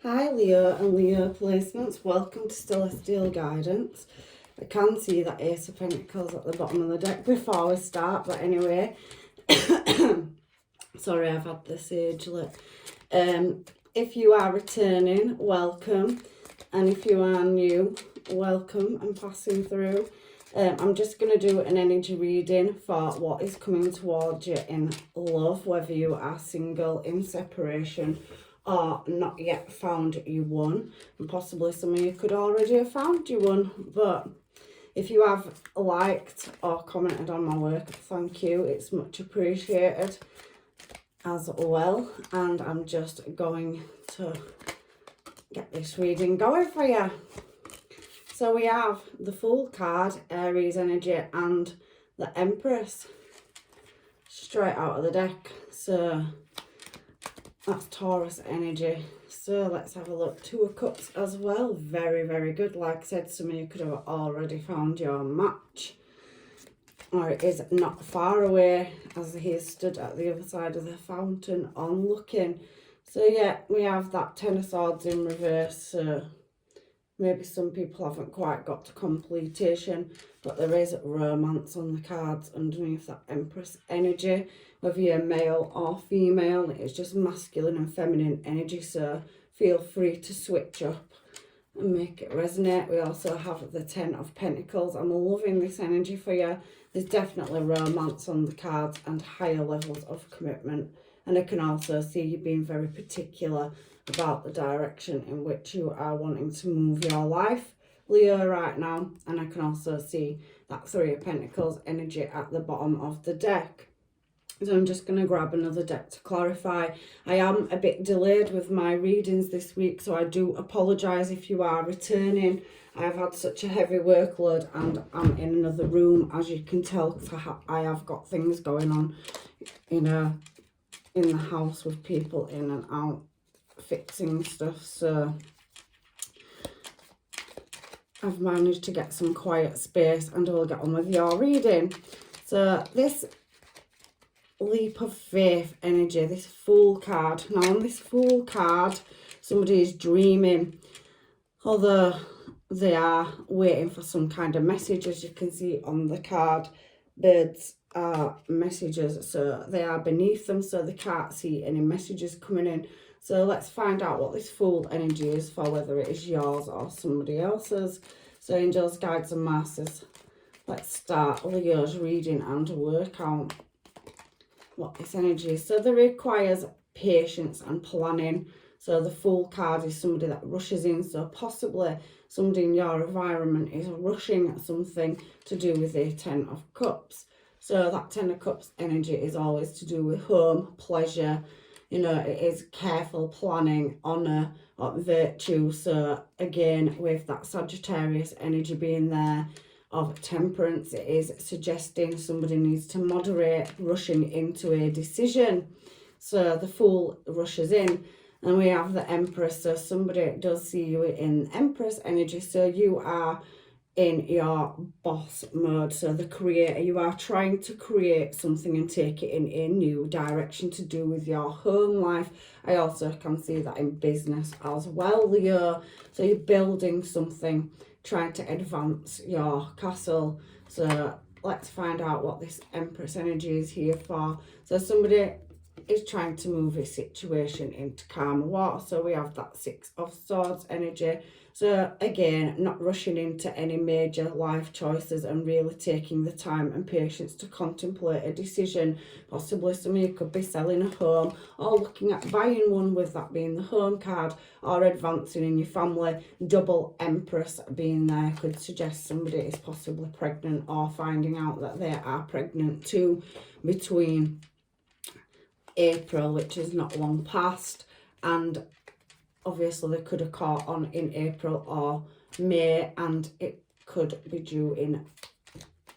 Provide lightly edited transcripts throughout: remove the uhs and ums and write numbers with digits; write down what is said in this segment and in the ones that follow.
Hi Leo and Leo placements, welcome to Celestial Guidance. I can see that Ace of Pentacles at the bottom of the deck before we start, but anyway, sorry I've had the sage lit. If you are returning, welcome, and if you are new, welcome and passing through. I'm just going to do an energy reading for what is coming towards you in love, whether you are single, in separation, or not yet found you one. And possibly some of you could already have found you one. But if you have liked or commented on my work, thank you. It's much appreciated as well. And I'm just going to get this reading going for you. So we have the Fool card, Aries energy, and the Empress straight out of the deck. So that's Taurus energy. So let's have a look. Two of Cups as well. Very, very good. Like I said, some of you could have already found your match. Or it is not far away, as he is stood at the other side of the fountain on looking. So yeah, we have that Ten of Swords in reverse. So maybe some people haven't quite got to completion, but there is romance on the cards underneath that Empress energy. Whether you're male or female, it's just masculine and feminine energy, so feel free to switch up and make it resonate. We also have the Ten of Pentacles. I'm loving this energy for you. There's definitely romance on the cards and higher levels of commitment. And I can also see you being very particular about the direction in which you are wanting to move your life, Leo, right now. And I can also see that Three of Pentacles energy at the bottom of the deck. So I'm just going to grab another deck to clarify. I am a bit delayed with my readings this week, so I do apologise if you are returning. I've had such a heavy workload and I'm in another room, as you can tell, because I have got things going on, in the house with people in and out fixing stuff. So I've managed to get some quiet space and we'll get on with your reading. So this Leap of Faith energy, this Fool card. Now on this Fool card, somebody is dreaming, although they are waiting for some kind of message. As you can see on the card, birds are messages, so they are beneath them, so they can't see any messages coming in. So let's find out what this Fool energy is for, whether it is yours or somebody else's. So angels, guides and masters, let's start Leo's reading and work out what this energy is. So that requires patience and planning. So the Fool card is somebody that rushes in. So possibly somebody in your environment is rushing at something to do with the Ten of Cups. So that Ten of Cups energy is always to do with home, pleasure. You know, it is careful planning, honour, virtue. So again, with that Sagittarius energy being there, of Temperance, it is suggesting somebody needs to moderate rushing into a decision. So the Fool rushes in, and we have the Empress. So somebody does see you in Empress energy. So you are in your boss mode. So the creator, you are trying to create something and take it in a new direction to do with your home life. I also can see that in business as well, Leo. So you're building something, trying to advance your castle. So let's find out what this Empress energy is here for. So somebody is trying to move a situation into calmer water. So we have that Six of Swords energy. So again, not rushing into any major life choices and really taking the time and patience to contemplate a decision. Possibly some of you could be selling a home or looking at buying one, with that being the home card, or advancing in your family. Double Empress being there could suggest somebody is possibly pregnant or finding out that they are pregnant too, between April, which is not long past, and obviously they could have caught on in April or May, and it could be due in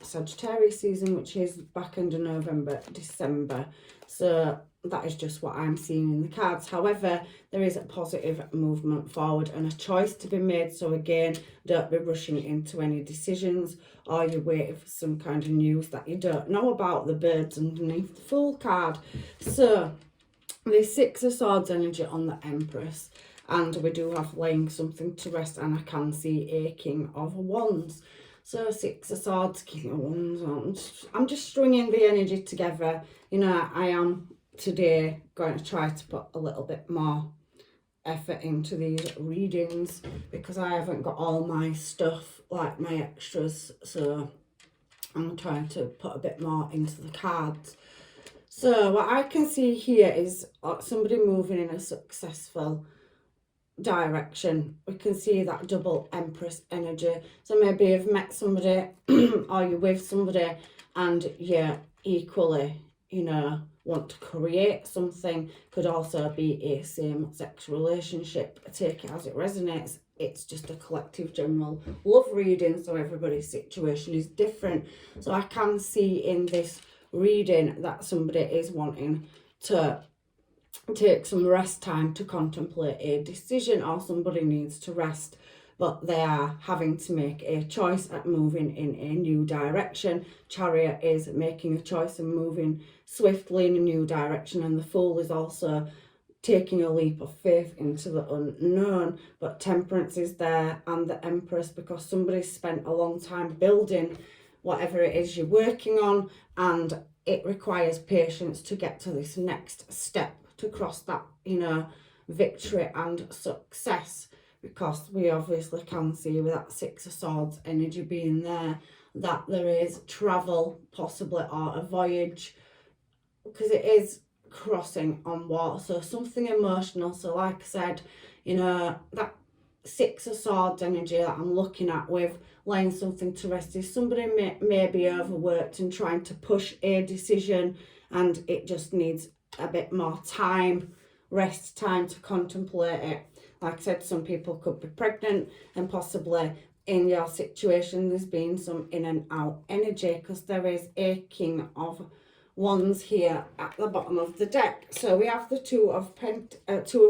Sagittarius season, which is back end of November, December. So that is just what I'm seeing in the cards. However, there is a positive movement forward and a choice to be made. So again, don't be rushing into any decisions, or you're waiting for some kind of news that you don't know about. The birds underneath the Fool card. So the Six of Swords energy on the Empress. and we do have laying something to rest, and I can see a King of Wands. So 6 of Swords, King of Wands. I'm just stringing the energy together. You know, I am today going to try to put a little bit more effort into these readings because I haven't got all my stuff, like my extras, so I'm trying to put a bit more into the cards. So what I can see here is somebody moving in a successful direction. We can see that double Empress energy. So maybe you've met somebody or you're with somebody and you're equally, you know, want to create something. Could also be a same-sex relationship. Take it as it resonates. It's just a collective general love reading, so everybody's situation is different. So I can see in this reading that somebody is wanting to take some rest time to contemplate a decision, or somebody needs to rest, but they are having to make a choice at moving in a new direction. Chariot is making a choice and moving swiftly in a new direction, and the Fool is also taking a leap of faith into the unknown. But Temperance is there, and the Empress, because somebody's spent a long time building whatever it is you're working on, and it requires patience to get to this next step, to cross that, you know, victory and success, because we obviously can see with that 6 of Swords energy being there that there is travel possibly, or a voyage, because it is crossing on water, so something emotional. So like I said, you know, that 6 of Swords energy that I'm looking at with laying something to rest is somebody may be overworked and trying to push a decision, and it just needs a bit more time, rest time, to contemplate it. Like I said, some people could be pregnant, and possibly in your situation there's been some in and out energy, because there is a King of Wands here at the bottom of the deck. So we have the Two of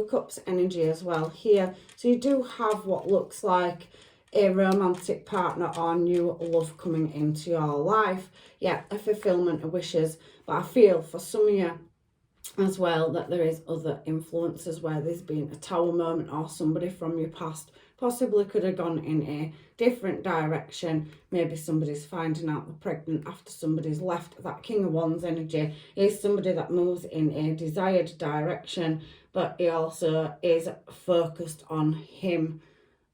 Cups energy as well here. So you do have what looks like a romantic partner or new love coming into your life. Yeah, a fulfillment of wishes. But I feel for some of you as well that there is other influences where there's been a Tower moment, or somebody from your past possibly could have gone in a different direction. Maybe somebody's finding out they're pregnant after somebody's left. That King of Wands energy is somebody that moves in a desired direction, but he also is focused on him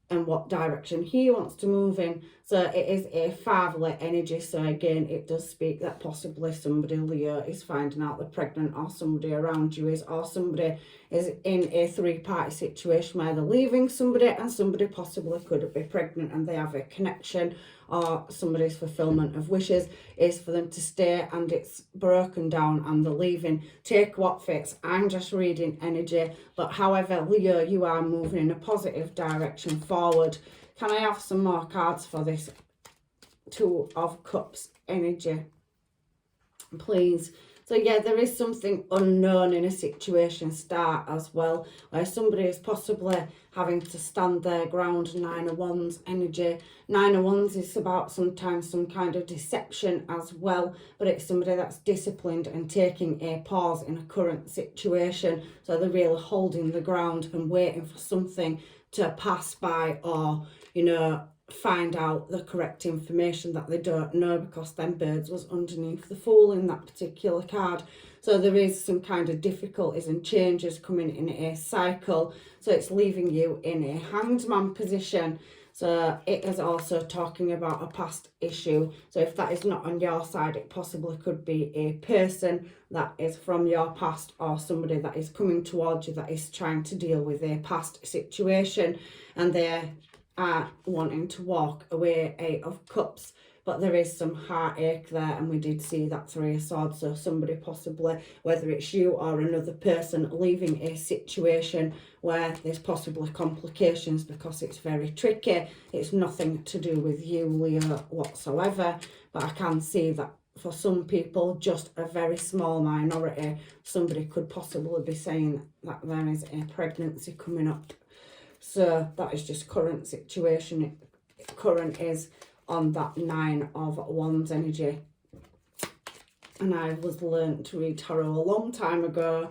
and what direction he wants to move in. So it is a fatherly energy. So again, it does speak that possibly somebody, Leo, is finding out they're pregnant, or somebody around you is, or somebody is in a 3-party situation where they're leaving somebody, and somebody possibly could be pregnant and they have a connection, or somebody's fulfillment of wishes is for them to stay and it's broken down and they're leaving. Take what fits. I'm just reading energy, but however, Leo, you are moving in a positive direction forward. Can I have some more cards for this Two of Cups energy, please? So yeah, there is something unknown in a situation start as well, where somebody is possibly having to stand their ground. 9 of Wands energy. 9 of Wands is about sometimes some kind of deception as well, but it's somebody that's disciplined and taking a pause in a current situation. So they're really holding the ground and waiting for something to pass by, or, you know, find out the correct information that they don't know, because them birds was underneath the Fool in that particular card. So there is some kind of difficulties and changes coming in a cycle, so it's leaving you in a Hanged Man position. So it is also talking about a past issue. So if that is not on your side, it possibly could be a person that is from your past, or somebody that is coming towards you that is trying to deal with a past situation, and they're wanting to walk away. 8 of Cups, but there is some heartache there, and we did see that 3 of Swords. So somebody possibly, whether it's you or another person, leaving a situation where there's possibly complications, because it's very tricky. It's nothing to do with you, Leo, whatsoever, but I can see that for some people, just a very small minority, somebody could possibly be saying that there is a pregnancy coming up. So that is just current situation. Current is on that 9 of Wands energy. And I was learned to read tarot a long time ago.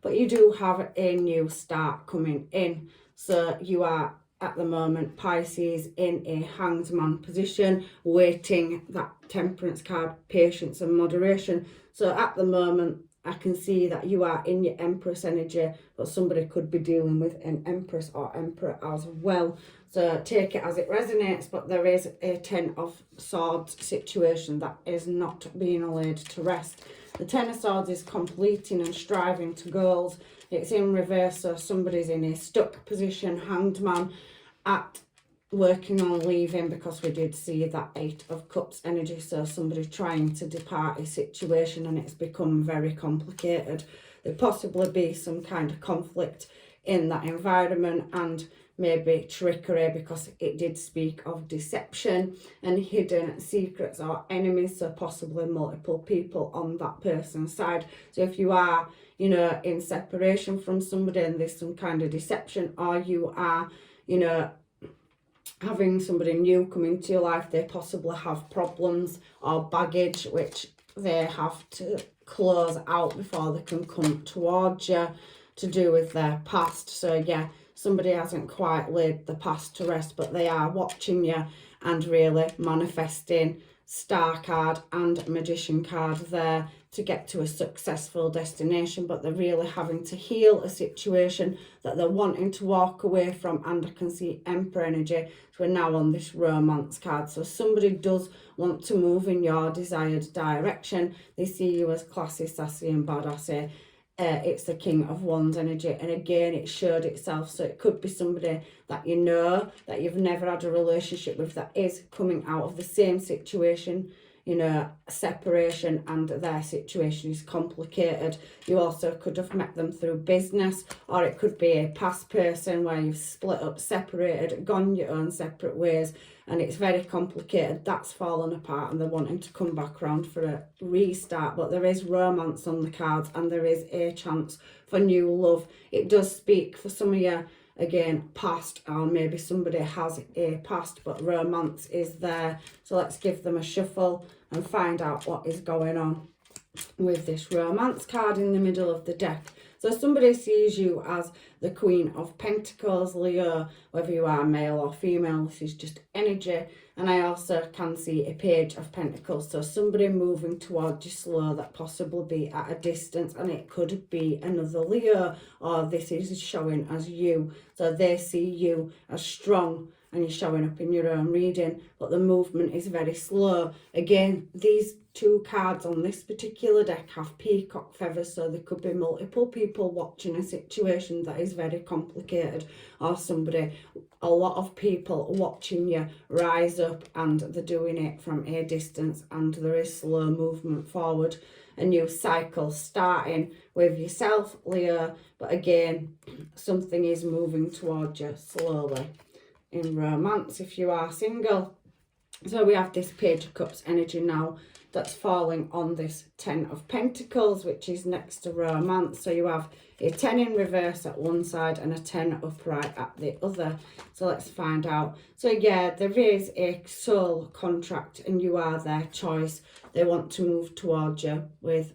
But you do have a new start coming in. So you are at the moment, Pisces, in a Hanged Man position, waiting that Temperance card, patience and moderation. So at the moment, I can see that you are in your Empress energy, but somebody could be dealing with an Empress or Emperor as well. So take it as it resonates, but there is a Ten of Swords situation that is not being laid to rest. The Ten of Swords is completing and striving to goals. It's in reverse, so somebody's in a stuck position, Hanged Man, at working on leaving, because we did see that Eight of Cups energy. So somebody trying to depart a situation and it's become very complicated. There possibly be some kind of conflict in that environment and maybe trickery, because it did speak of deception and hidden secrets or enemies, so possibly multiple people on that person's side. So if you are, you know, in separation from somebody and there's some kind of deception, or you are, you know, having somebody new come into your life, they possibly have problems or baggage which they have to close out before they can come towards you, to do with their past. So yeah, somebody hasn't quite laid the past to rest, but they are watching you and really manifesting Star card and Magician card there to get to a successful destination. But they're really having to heal a situation that they're wanting to walk away from. And I can see Emperor energy, so we're now on this Romance card. So somebody does want to move in your desired direction. They see you as classy, sassy and badassy. It's the King of Wands energy, and again it showed itself. So it could be somebody that you know, that you've never had a relationship with, that is coming out of the same situation, you know, separation, and their situation is complicated. You also could have met them through business, or it could be a past person where you've split up, separated, gone your own separate ways, and it's very complicated. That's fallen apart and they're wanting to come back around for a restart. But there is romance on the cards and there is a chance for new love. It does speak for some of you, again, past, or maybe somebody has a past, but romance is there. So let's give them a shuffle and find out what is going on with this Romance card in the middle of the deck. So somebody sees you as the Queen of Pentacles, Leo, whether you are male or female, this is just energy. And I also can see a Page of Pentacles, so somebody moving towards you slow, that possibly be at a distance, and it could be another Leo, or this is showing as you. So they see you as strong and you're showing up in your own reading, but the movement is very slow. Again, these two cards on this particular deck have peacock feathers, so there could be multiple people watching a situation that is very complicated, or somebody, a lot of people watching you rise up, and they're doing it from a distance, and there is slow movement forward. A new cycle starting with yourself, Leo, but again, something is moving towards you slowly in romance if you are single. So we have this Page of Cups energy now that's falling on this Ten of Pentacles, which is next to romance. So you have a 10 in reverse at one side and a 10 upright at the other. So let's find out. So yeah, there is a soul contract and you are their choice. They want to move towards you with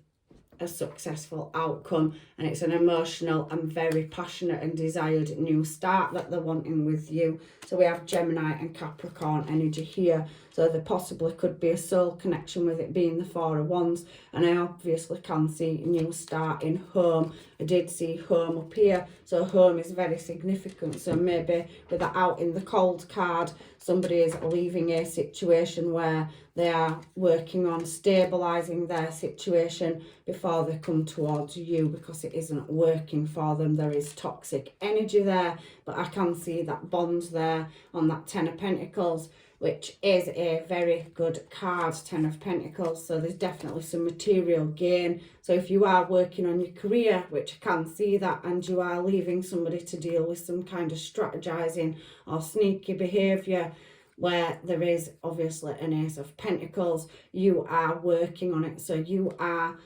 a successful outcome, and it's an emotional and very passionate and desired new start that they're wanting with you. So we have Gemini and Capricorn energy here, so there possibly could be a soul connection with it being the Four of Wands. And I obviously can see a new start in home. I did see home up here, so home is very significant. So maybe with that out in the cold card, somebody is leaving a situation where they are working on stabilizing their situation before they come towards you, because it isn't working for them. There is toxic energy there, but I can see that bond there on that Ten of Pentacles, which is a very good card, Ten of Pentacles. So there's definitely some material gain. So if you are working on your career, which I can see that, and you are leaving somebody to deal with some kind of strategizing or sneaky behaviour, where there is obviously an Ace of Pentacles, you are working on it. So you are,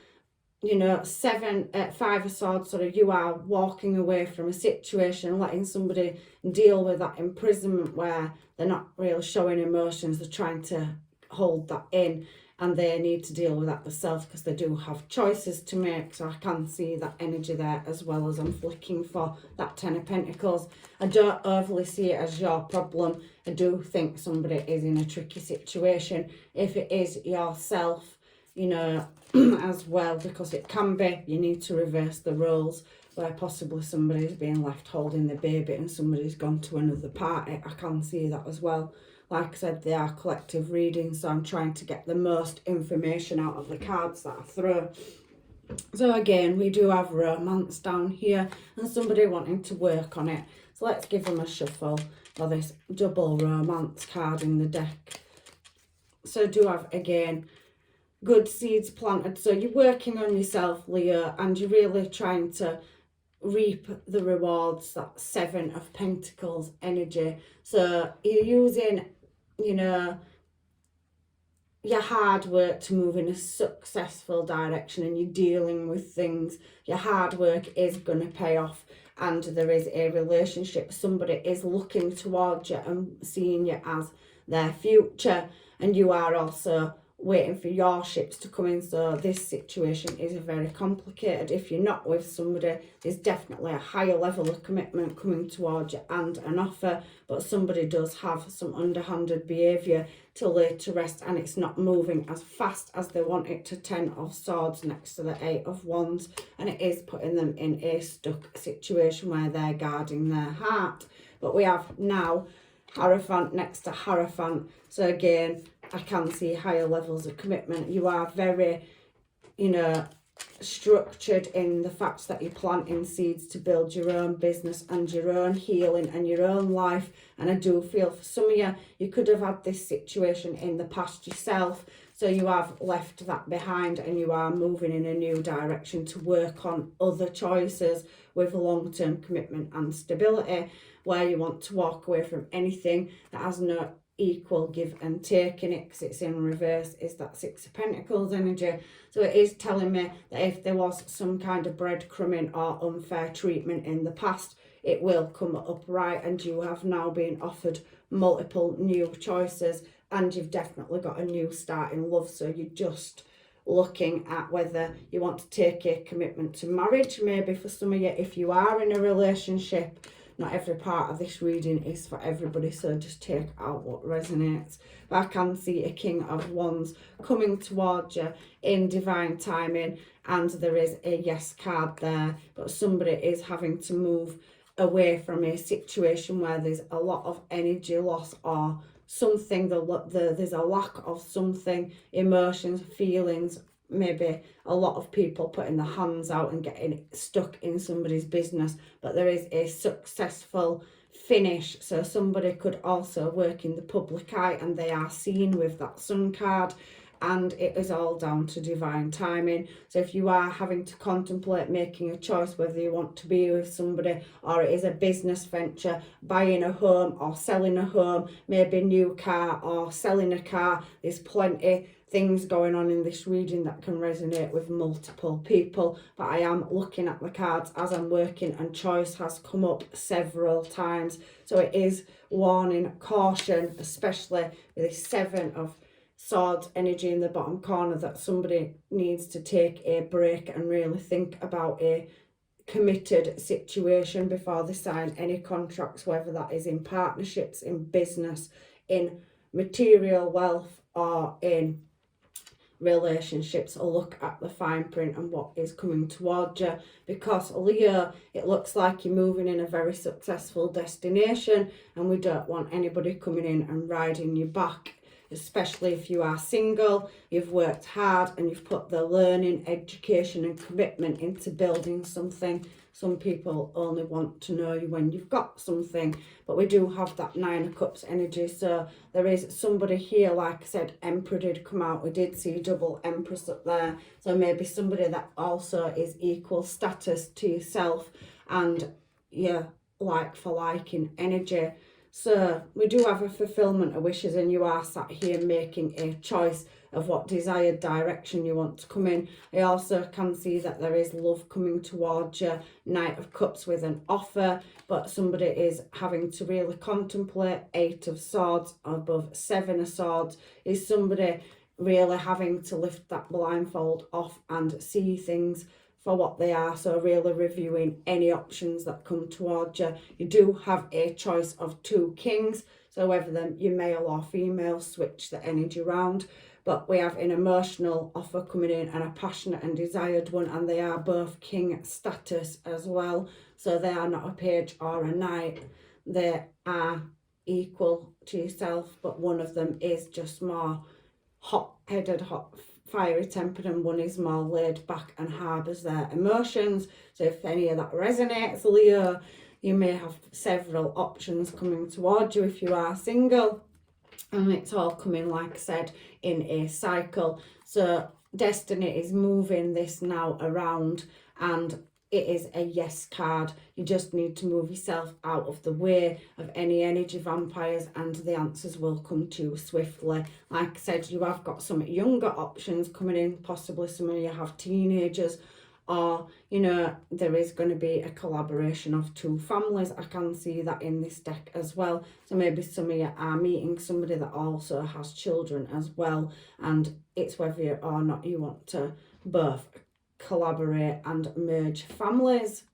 you know, Five of Swords, sort of, you are walking away from a situation, letting somebody deal with that imprisonment where they're not really showing emotions, they're trying to hold that in. and they need to deal with that themselves because they do have choices to make. So I can see that energy there, as well as I'm flicking for that Ten of Pentacles. I don't overly see it as your problem. I do think somebody is in a tricky situation. If it is yourself, you know, as well, because it can be, you need to reverse the roles where possibly somebody's being left holding the baby and somebody's gone to another party. I can see that as well. Like I said, they are collective readings, so I'm trying to get the most information out of the cards that I throw. So again, we do have romance down here and somebody wanting to work on it. So let's give them a shuffle for this double romance card in the deck. So do have, again, good seeds planted. So you're working on yourself, Leo, and you're really trying to reap the rewards, that Seven of Pentacles energy. So you're using, you know, your hard work to move in a successful direction, and you're dealing with things. Your hard work is going to pay off, and there is a relationship. Somebody is looking towards you and seeing you as their future, and you are also waiting for your ships to come in. So this situation is very complicated. If you're not with somebody, there's definitely a higher level of commitment coming towards you and an offer, but somebody does have some underhanded behaviour to lay to rest, and it's not moving as fast as they want it to. Ten of Swords next to the Eight of Wands, and it is putting them in a stuck situation where they're guarding their heart. But we have now Hierophant next to Hierophant. So again, I can see higher levels of commitment. You are very, you know, structured in the fact that you're planting seeds to build your own business and your own healing and your own life. And I do feel for some of you, you could have had this situation in the past yourself. So you have left that behind and you are moving in a new direction to work on other choices with long-term commitment and stability, where you want to walk away from anything that has no equal give and take in it, because it's in reverse, is that Six of Pentacles energy. So it is telling me that if there was some kind of breadcrumbing or unfair treatment in the past, it will come up right, and you have now been offered multiple new choices, and you've definitely got a new start in love. So you're just looking at whether you want to take a commitment to marriage. Maybe for some of you, if you are in a relationship, not every part of this reading is for everybody, so just take out what resonates. But I can see a King of Wands coming towards you in divine timing, and there is a yes card there, but somebody is having to move away from a situation where there's a lot of energy loss or something, there's a lack of something, emotions, feelings. Maybe a lot of people putting their hands out and getting stuck in somebody's business, but there is a successful finish. So somebody could also work in the public eye and they are seen with that Sun card, and it is all down to divine timing. So if you are having to contemplate making a choice whether you want to be with somebody or it is a business venture, buying a home or selling a home, maybe a new car or selling a car, there's plenty things going on in this reading that can resonate with multiple people. But I am looking at the cards as I'm working, and choice has come up several times. So it is warning, caution, especially with the Seven of Swords energy in the bottom corner, that somebody needs to take a break and really think about a committed situation before they sign any contracts, whether that is in partnerships, in business, in material wealth, or in relationships. A look at the fine print and what is coming towards you, because Leo, it looks like you're moving in a very successful destination, and we don't want anybody coming in and riding you back, especially if you are single. You've worked hard and you've put the learning, education and commitment into building something. Some people only want to know you when you've got something, but we do have that Nine of Cups energy. So there is somebody here, like I said, Emperor did come out. We did see double Empress up there. So maybe somebody that also is equal status to yourself, and yeah, like for like in energy. So we do have a fulfillment of wishes, and you are sat here making a choice of what desired direction you want to come in. I also can see that there is love coming towards you, Knight of Cups with an offer, but somebody is having to really contemplate. Eight of Swords above Seven of Swords is somebody really having to lift that blindfold off and see things for what they are. So really reviewing any options that come towards you. You do have a choice of 2 kings, so whether you're male or female, switch the energy around. But we have an emotional offer coming in and a passionate and desired one, and they are both king status as well. So they are not a page or a knight. They are equal to yourself, but one of them is just more hot-headed, fiery tempered, and one is more laid back and harbours their emotions. So if any of that resonates, Leo, you may have several options coming towards you if you are single. And it's all coming, like I said, in a cycle. So destiny is moving this now around, and it is a yes card. You just need to move yourself out of the way of any energy vampires, and the answers will come to you swiftly. Like I said, you have got some younger options coming in. Possibly some of you have teenagers, or, you know, there is going to be a collaboration of 2 families. I can see that in this deck as well. So maybe some of you are meeting somebody that also has children as well, and it's whether or not you want to both collaborate and merge families.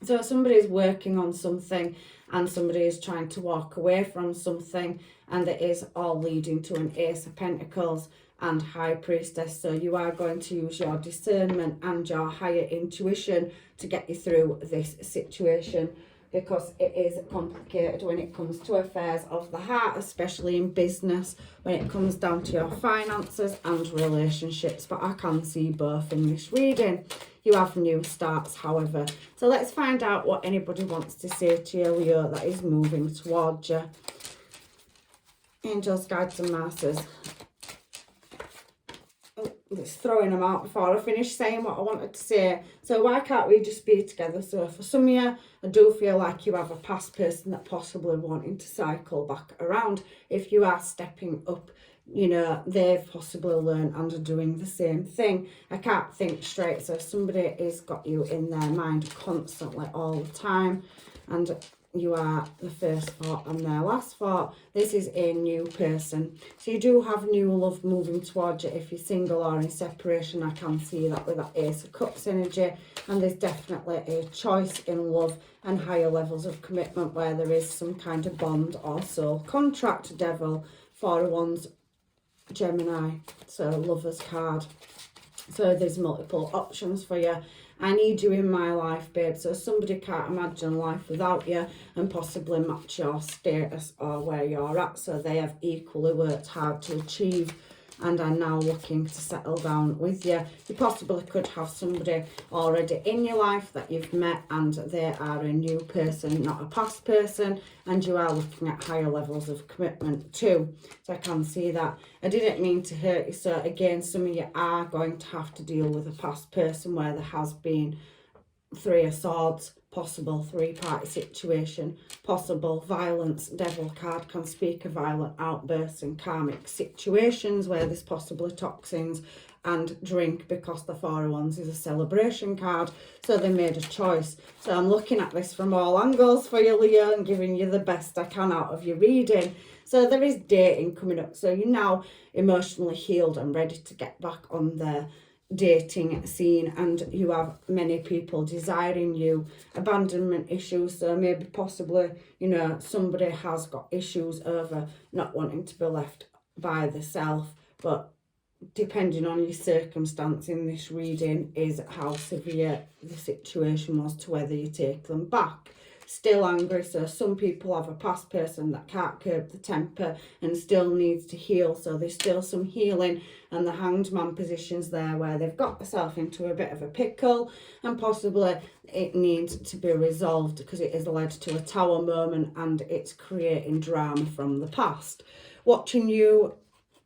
So somebody is working on something and somebody is trying to walk away from something, and it is all leading to an Ace of Pentacles and High Priestess. So you are going to use your discernment and your higher intuition to get you through this situation, because it is complicated when it comes to affairs of the heart, especially in business, when it comes down to your finances and relationships. But I can see both in this reading. You have new starts, however. So let's find out what anybody wants to say to you, Leo, that is moving towards you. Angels, guides and masters. Just throwing them out before I finish saying what I wanted to say. So why can't we just be together? So for some of you, I do feel like you have a past person that possibly wanting to cycle back around. If you are stepping up, you know, they've possibly learned and are doing the same thing. I can't think straight. So somebody has got you in their mind constantly all the time, and you are the first thought and their last thought. This is a new person. So you do have new love moving towards you if you're single or in separation. I can see that with that Ace of Cups energy. And there's definitely a choice in love and higher levels of commitment where there is some kind of bond or soul contract. Devil, 4 of Wands, Gemini. So Lover's card. So there's multiple options for you. I need you in my life, babe. So somebody can't imagine life without you and possibly match your status or where you're at. So they have equally worked hard to achieve and are now looking to settle down with you. You possibly could have somebody already in your life that you've met and they are a new person, not a past person, and you are looking at higher levels of commitment too. So I can see that. I didn't mean to hurt you. So again, some of you are going to have to deal with a past person where there has been 3 of Swords, possible 3-party situation, possible violence. Devil card can speak of violent outbursts and karmic situations where there's possibly toxins and drink, because the 4 of Wands is a celebration card. So they made a choice. So I'm looking at this from all angles for you, Leo, and giving you the best I can out of your reading. So there is dating coming up. So you're now emotionally healed and ready to get back on the dating scene, and you have many people desiring you. Abandonment issues, so maybe possibly, you know, somebody has got issues over not wanting to be left by the self, but depending on your circumstance in this reading is how severe the situation was to whether you take them back. Still angry, so some people have a past person that can't curb the temper and still needs to heal. So there's still some healing, and the Hanged Man positions there where they've got themselves into a bit of a pickle and possibly it needs to be resolved because it has led to a Tower moment and it's creating drama from the past. Watching you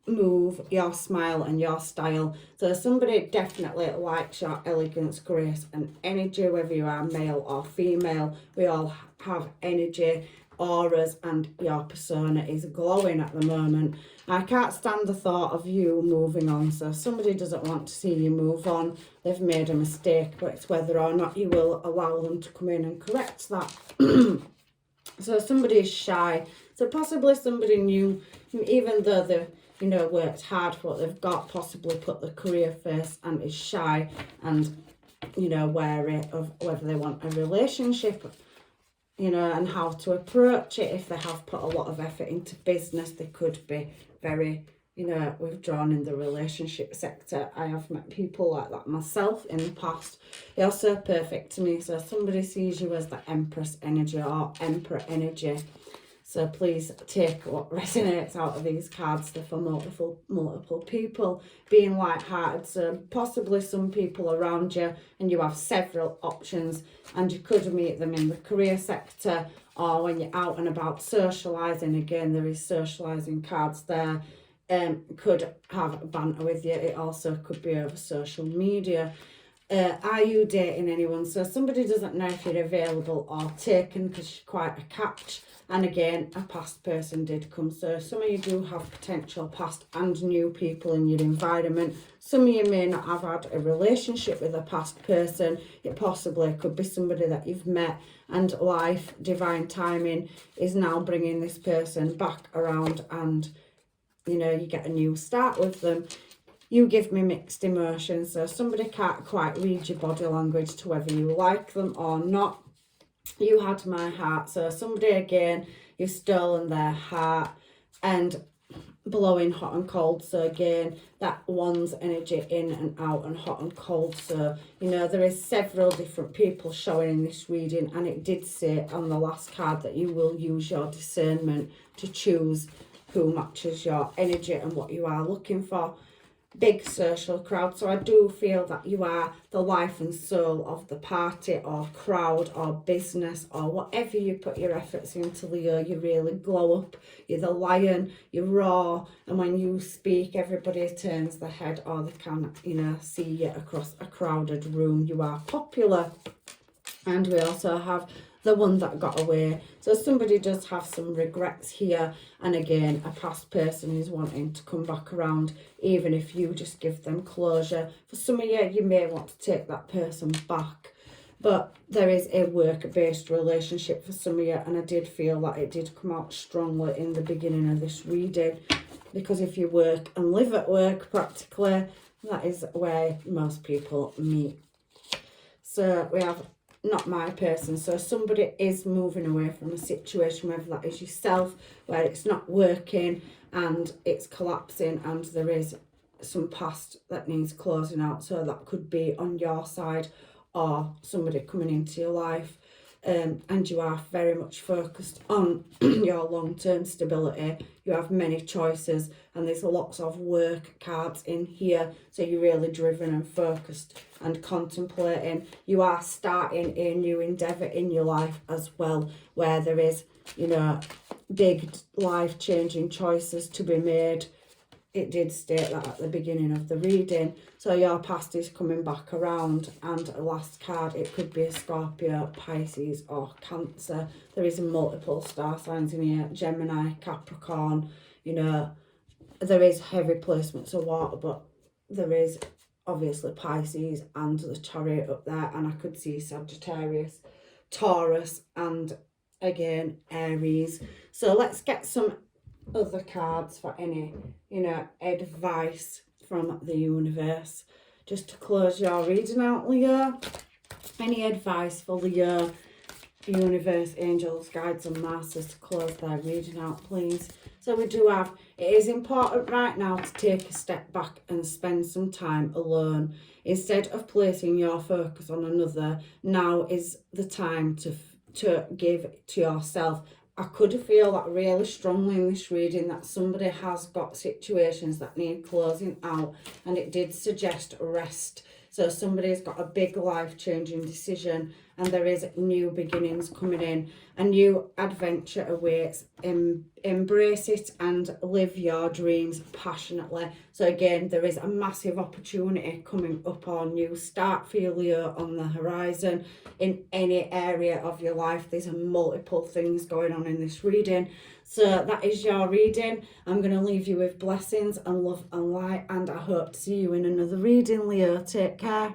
move, your smile and your style. So somebody definitely likes your elegance, grace and energy, whether you are male or female. We all have energy, auras, and your persona is glowing at the moment. I can't stand the thought of you moving on. So somebody doesn't want to see you move on. They've made a mistake, but it's whether or not you will allow them to come in and correct that. So somebody is shy. So possibly somebody new, even though they've, you know, worked hard for what they've got, possibly put the career first and is shy and, you know, wary of whether they want a relationship, you know, and how to approach it. If they have put a lot of effort into business, they could be very, you know, withdrawn in the relationship sector. I have met people like that myself in the past. They are so perfect to me. So somebody sees you as the Empress energy or Emperor energy. So please take what resonates out of these cards. They're for multiple people. Being light-hearted, so possibly some people around you, and you have several options, and you could meet them in the career sector or when you're out and about socialising. Again, there is socialising cards there. Could have banter with you. It also could be over social media. Are you dating anyone? So somebody doesn't know if you're available or taken because you're quite a catch. And again, a past person did come. So some of you do have potential past and new people in your environment. Some of you may not have had a relationship with a past person. It possibly could be somebody that you've met, and life, divine timing, is now bringing this person back around, and, you know, you get a new start with them. You give me mixed emotions, so somebody can't quite read your body language to whether you like them or not. You had my heart, so somebody, again, you've stolen their heart and blowing hot and cold. So again, that one's energy in and out and hot and cold. So, you know, there is several different people showing in this reading, and it did say on the last card that you will use your discernment to choose who matches your energy and what you are looking for. Big social crowd, so I do feel that you are the life and soul of the party or crowd or business or whatever you put your efforts into, Leo. You really glow up. You're the lion, you're raw, and when you speak, everybody turns their head, or they can, you know, see you across a crowded room. You are popular. And we also have the one that got away. So somebody does have some regrets here, and again, a past person is wanting to come back around, even if you just give them closure. For some of you, you may want to take that person back, but there is a work-based relationship for some of you, and I did feel that it did come out strongly in the beginning of this reading, because if you work and live at work practically, that is where most people meet. So we have not my person, so somebody is moving away from a situation, whether that is yourself, where it's not working and it's collapsing and there is some past that needs closing out. So that could be on your side or somebody coming into your life, and you are very much focused on your long-term stability. You have many choices, and there's lots of work cards in here, so you're really driven and focused and contemplating. You are starting a new endeavour in your life as well, where there is, you know, big life-changing choices to be made. It did state that at the beginning of the reading. So your past is coming back around, and last card, it could be a Scorpio, Pisces or Cancer. There is multiple star signs in here, Gemini, Capricorn, you know, there is heavy placements of water, but there is obviously Pisces and the Chariot up there, and I could see Sagittarius, Taurus, and again Aries. So let's get some other cards for any, you know, advice from the universe, just to close your reading out, Leo. Any advice for Leo, universe, angels, guides and masters to close their reading out, please? So we do have, it is important right now to take a step back and spend some time alone. Instead of placing your focus on another, now is the time to give to yourself. I could feel that really strongly in this reading, that somebody has got situations that need closing out, and it did suggest rest. So somebody's got a big life-changing decision, and there is new beginnings coming in. A new adventure awaits. Embrace it and live your dreams passionately. So again, there is a massive opportunity coming up, or new start for you, Leo, on the horizon. In any area of your life, there's multiple things going on in this reading. So that is your reading. I'm going to leave you with blessings and love and light, and I hope to see you in another reading, Leo. Take care.